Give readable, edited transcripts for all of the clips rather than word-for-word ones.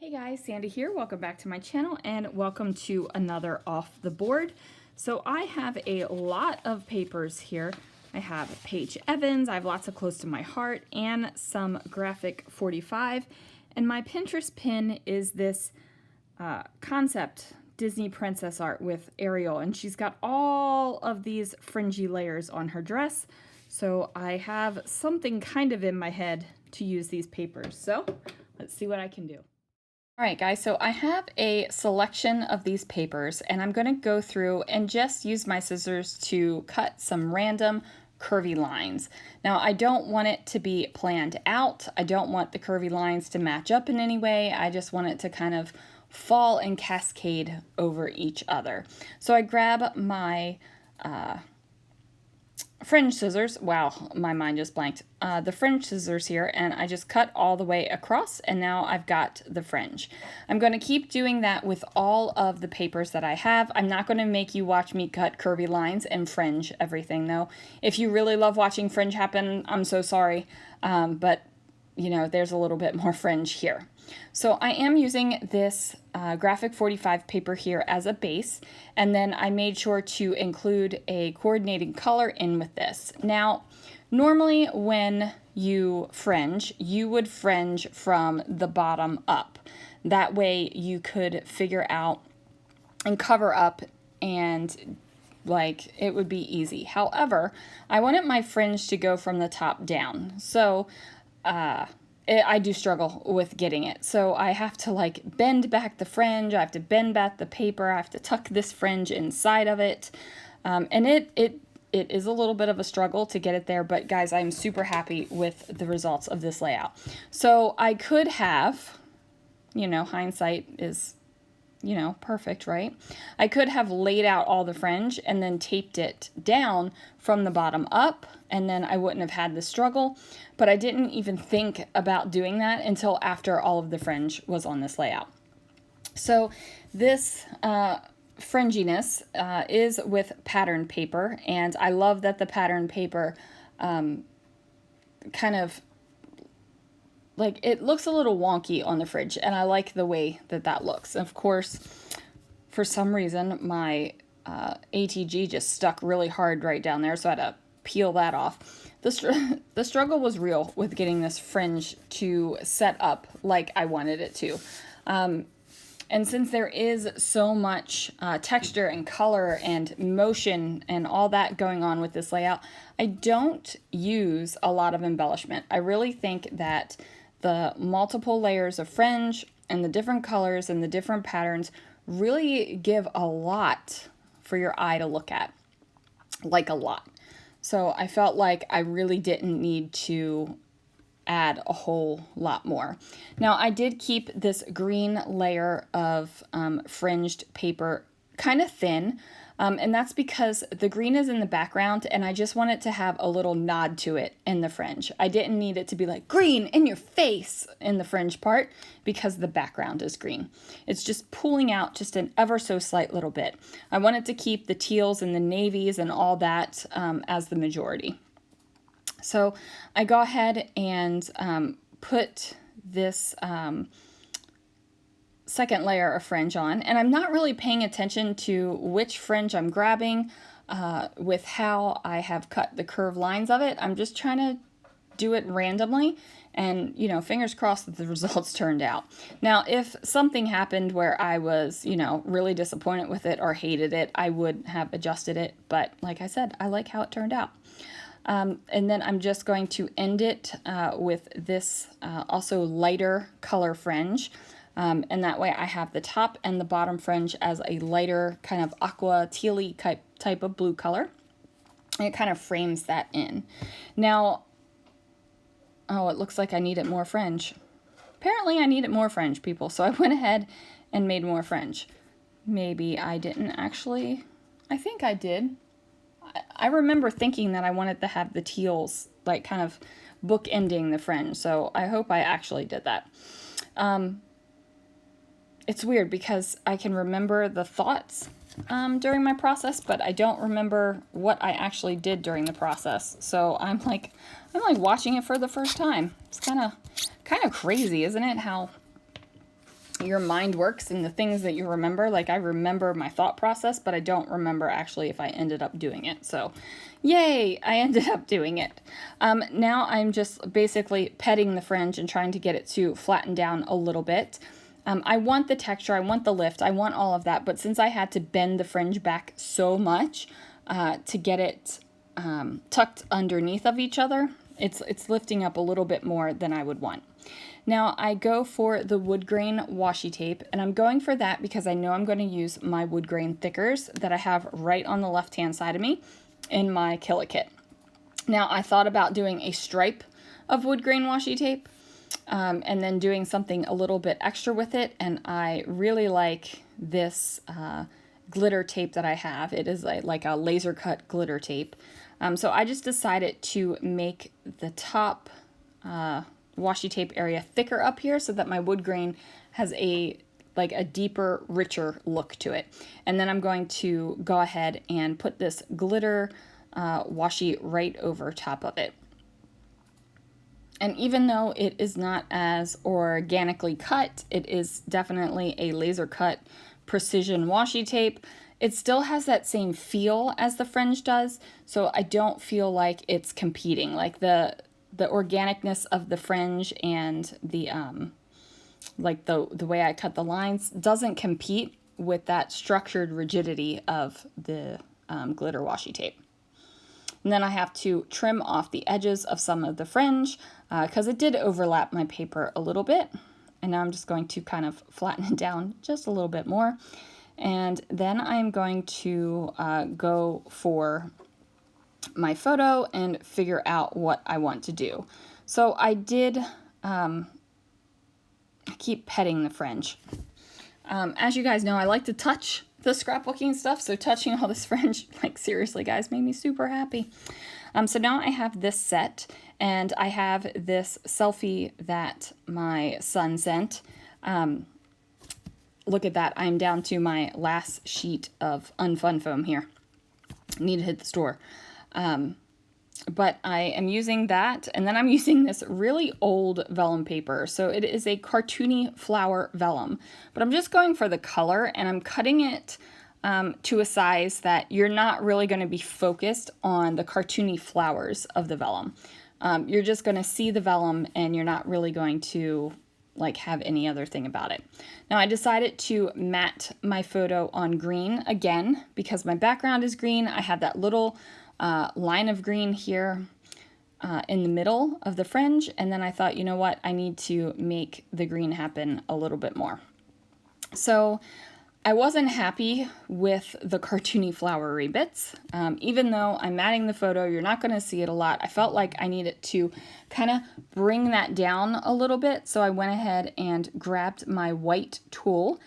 Hey guys, Sandy here. Welcome back to my channel and welcome to another Off the Board. So I have a lot of papers here. I have Paige Evans, I have lots of Close to My Heart, and some Graphic 45. And my Pinterest pin is this concept Disney princess art with Ariel, and she's got all of these fringy layers on her dress. So I have something kind of in my head to use these papers. So let's see what I can do. All right, guys, so I have a selection of these papers, and I'm going to go through and just use my scissors to cut some random curvy lines. Now, I don't want it to be planned out. I don't want the curvy lines to match up in any way. I just want it to kind of fall and cascade over each other. So I grab my fringe scissors. Wow, my mind just blanked. The fringe scissors here, and I just cut all the way across, and now I've got the fringe. I'm going to keep doing that with all of the papers that I have. I'm not going to make you watch me cut curvy lines and fringe everything, though. If you really love watching fringe happen, I'm so sorry, but you know, there's a little bit more fringe here. So I am using this Graphic 45 paper here as a base, and then I made sure to include a coordinating color in with this. Now, normally when you fringe, you would fringe from the bottom up. That way you could figure out and cover up, and like it would be easy. However, I wanted my fringe to go from the top down. So I do struggle with getting it. So I have to like bend back the fringe, I have to bend back the paper, I have to tuck this fringe inside of it. And it is a little bit of a struggle to get it there, but guys, I'm super happy with the results of this layout. So I could have, you know, hindsight is, you know, perfect, right? I could have laid out all the fringe and then taped it down from the bottom up, and then I wouldn't have had the struggle, but I didn't even think about doing that until after all of the fringe was on this layout. So this fringiness is with pattern paper, and I love that the pattern paper kind of, like, it looks a little wonky on the fridge, and I like the way that that looks. Of course, for some reason, my ATG just stuck really hard right down there, so I had to peel that off. The struggle was real with getting this fringe to set up like I wanted it to. And since there is so much texture and color and motion and all that going on with this layout, I don't use a lot of embellishment. I really think that the multiple layers of fringe and the different colors and the different patterns really give a lot for your eye to look at, like a lot. So I felt like I really didn't need to add a whole lot more. Now I did keep this green layer of fringed paper kind of thin, and that's because the green is in the background and I just want it to have a little nod to it in the fringe. I didn't need it to be like green in your face in the fringe part because the background is green. It's just pulling out just an ever so slight little bit. I wanted to keep the teals and the navies and all that as the majority. So I go ahead and put this second layer of fringe on, and I'm not really paying attention to which fringe I'm grabbing with how I have cut the curved lines of it. I'm just trying to do it randomly, and you know, fingers crossed that the results turned out. Now, if something happened where I was, you know, really disappointed with it or hated it, I would have adjusted it, but like I said, I like how it turned out. And then I'm just going to end it with this also lighter color fringe. And that way I have the top and the bottom fringe as a lighter kind of aqua tealy type of blue color. And it kind of frames that in. Now, oh, it looks like I needed more fringe. Apparently I needed more fringe, people. So I went ahead and made more fringe. Maybe I didn't actually. I think I did. I remember thinking that I wanted to have the teals like kind of bookending the fringe, so I hope I actually did that. It's weird because I can remember the thoughts during my process, but I don't remember what I actually did during the process. So I'm like watching it for the first time. It's kind of crazy, isn't it? How your mind works and the things that you remember. Like, I remember my thought process, but I don't remember actually if I ended up doing it. So yay, I ended up doing it. Now I'm just basically petting the fringe and trying to get it to flatten down a little bit. I want the texture, I want the lift, I want all of that, but since I had to bend the fringe back so much to get it tucked underneath of each other, it's lifting up a little bit more than I would want. Now I go for the wood grain washi tape, and I'm going for that because I know I'm going to use my wood grain thickers that I have right on the left hand side of me in my Killa kit. Now I thought about doing a stripe of wood grain washi tape and then doing something a little bit extra with it, and I really like this glitter tape that I have. It is like a laser cut glitter tape. So I just decided to make the top washi tape area thicker up here so that my wood grain has a deeper, richer look to it. And then I'm going to go ahead and put this glitter washi right over top of it. And even though it is not as organically cut, it is definitely a laser cut precision washi tape. It still has that same feel as the fringe does, so I don't feel like it's competing. Like the organicness of the fringe and the the way I cut the lines doesn't compete with that structured rigidity of the glitter washi tape. And then I have to trim off the edges of some of the fringe because it did overlap my paper a little bit. And now I'm just going to kind of flatten it down just a little bit more. And then I'm going to go for my photo and figure out what I want to do. So I did keep petting the fringe. As you guys know, I like to touch the scrapbooking stuff, so touching all this fringe, like seriously guys, made me super happy. So now I have this set, and I have this selfie that my son sent. Look at that, I'm down to my last sheet of unfun foam here. Need to hit the store. But I am using that, and then I'm using this really old vellum paper. So it is a cartoony flower vellum, but I'm just going for the color, and I'm cutting it to a size that you're not really going to be focused on the cartoony flowers of the vellum. You're just going to see the vellum, and you're not really going to have any other thing about it. Now I decided to matte my photo on green again because my background is green. I have that little line of green here in the middle of the fringe, and then I thought, you know what, I need to make the green happen a little bit more. So I wasn't happy with the cartoony flowery bits. Even though I'm matting the photo, you're not going to see it a lot. I felt like I needed to kind of bring that down a little bit, so I went ahead and grabbed my white tool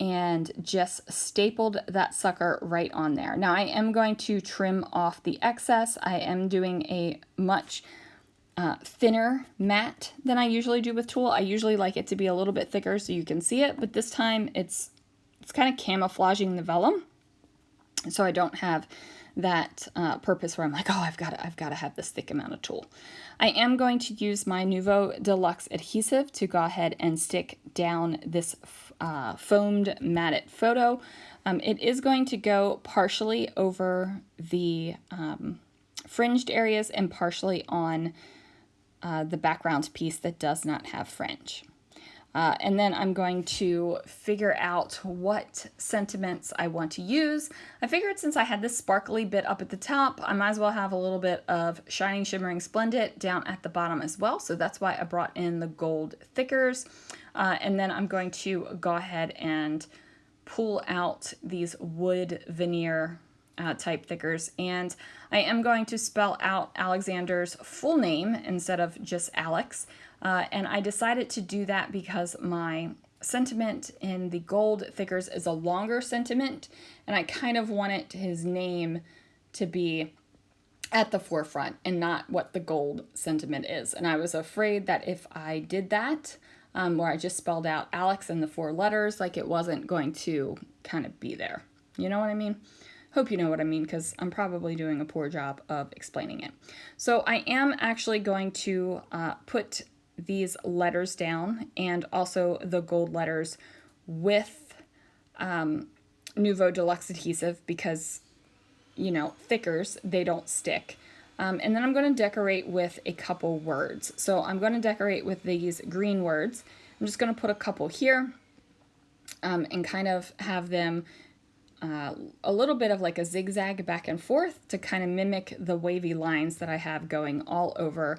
and just stapled that sucker right on there. Now I am going to trim off the excess. I am doing a much thinner mat than I usually do with tulle. I usually like it to be a little bit thicker so you can see it, but this time it's kind of camouflaging the vellum, so I don't have that purpose where I'm like, oh, I've got to have this thick amount of tulle. I am going to use my Nuvo Deluxe adhesive to go ahead and stick down this foamed matted photo. It is going to go partially over the fringed areas and partially on the background piece that does not have fringe. And then I'm going to figure out what sentiments I want to use. I figured since I had this sparkly bit up at the top, I might as well have a little bit of Shining Shimmering Splendid down at the bottom as well. So that's why I brought in the gold thickers. And then I'm going to go ahead and pull out these wood veneer type thickers. And I am going to spell out Alexander's full name instead of just Alex. And I decided to do that because my sentiment in the gold thickers is a longer sentiment, and I kind of wanted his name to be at the forefront and not what the gold sentiment is. And I was afraid that if I did that, where I just spelled out Alex and the 4 letters, it wasn't going to kind of be there. You know what I mean? Hope you know what I mean, because I'm probably doing a poor job of explaining it. So I am actually going to put these letters down and also the gold letters with Nouveau Deluxe adhesive because, you know, thickers, they don't stick. And then I'm going to decorate with a couple words. So I'm going to decorate with these green words. I'm just going to put a couple here and kind of have them a little bit of like a zigzag back and forth to kind of mimic the wavy lines that I have going all over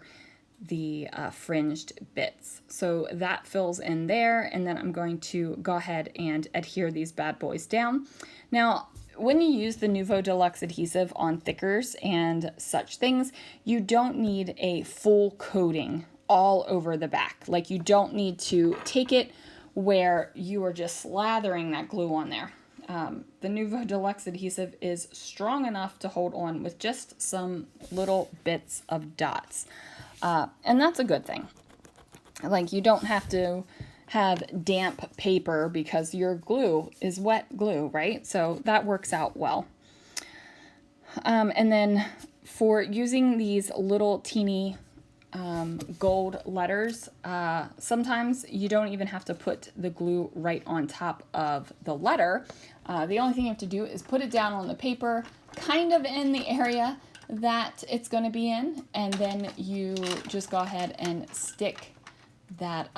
the fringed bits. So that fills in there, and then I'm going to go ahead and adhere these bad boys down. Now, when you use the Nouveau Deluxe adhesive on thickers and such things, you don't need a full coating all over the back. Like, you don't need to take it where you are just slathering that glue on there. The Nouveau Deluxe adhesive is strong enough to hold on with just some little bits of dots. And that's a good thing. Like, you don't have to have damp paper because your glue is wet glue, right? So that works out well. And then for using these little teeny gold letters, sometimes you don't even have to put the glue right on top of the letter. The only thing you have to do is put it down on the paper, kind of in the area that it's going to be in, and then you just go ahead and stick that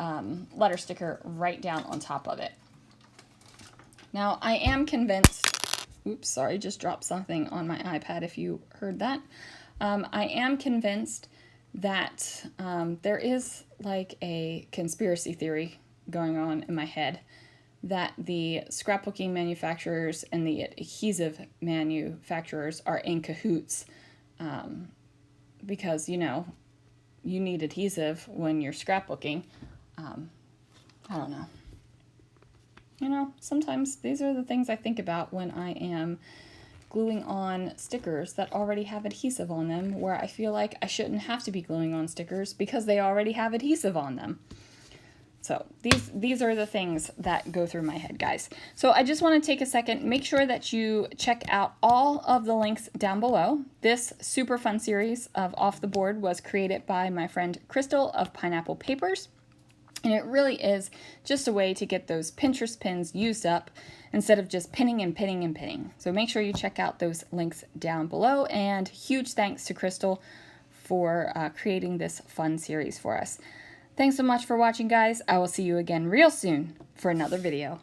letter sticker right down on top of it. Now, I am convinced, oops, sorry, just dropped something on my iPad if you heard that. I am convinced that there is like a conspiracy theory going on in my head that the scrapbooking manufacturers and the adhesive manufacturers are in cahoots because, you know, you need adhesive when you're scrapbooking. I don't know. You know, sometimes these are the things I think about when I am gluing on stickers that already have adhesive on them, where I feel like I shouldn't have to be gluing on stickers because they already have adhesive on them. So these are the things that go through my head, guys. So I just want to take a second, make sure that you check out all of the links down below. This super fun series of Off the Board was created by my friend Crystal of Pineapple Papers. And it really is just a way to get those Pinterest pins used up instead of just pinning and pinning and pinning. So make sure you check out those links down below. And huge thanks to Crystal for creating this fun series for us. Thanks so much for watching, guys. I will see you again real soon for another video.